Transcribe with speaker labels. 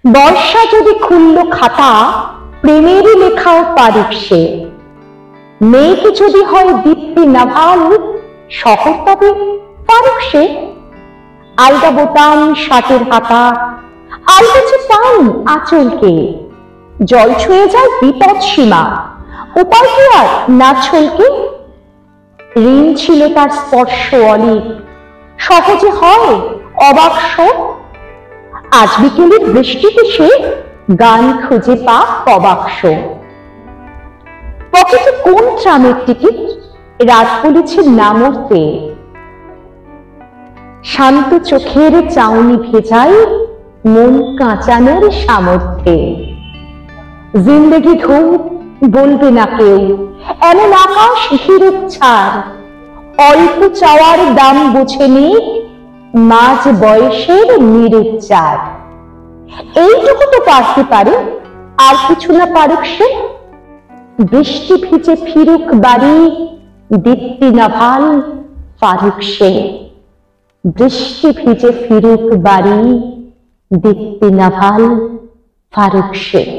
Speaker 1: বর্ষা যদি খুলল খাতা, প্রেমেরই লেখাও পারুক সে। মেঘ যদি হয় দীপ্তি নাভাল, শহর তবে পারুক সে। আলগা বোতাম শার্টের হাতা, আলগেছে টান আঁচলকে। জল ছুঁয়ে যায় বিপদ সীমা, উপায় কি আর না ছলকে। ঋণ ছিল তার স্পর্শ অলিক, সহজে হয় অবাক শোক। আজ বিকেলের বৃষ্টিতে সে গান খুঁজে পা কবাক্স। পকেটে কোন ট্রামের টিকিট, রাত বলেছে না মরতে। শান্ত চোখের চাউনি ভেজাই মন কাঁচানোর সামর্থ্যে। জিন্দেগি ধূপ বলবে না কেউ, এমন আকাশ হিরুক ছাড়। অল্প চাওয়ার দাম বুঝে নিক মাঝ বয়সের নিরুচ্চার। এইটুকু তো পারতে পারে, আর কিছু না পারুক সে। বৃষ্টি ভিজে ফিরুক বাড়ি, দীপ্তি নাভাল পারুক সে। বৃষ্টি ভিজে ফিরুক বাড়ি, দীপ্তি নাভাল পারুক সে।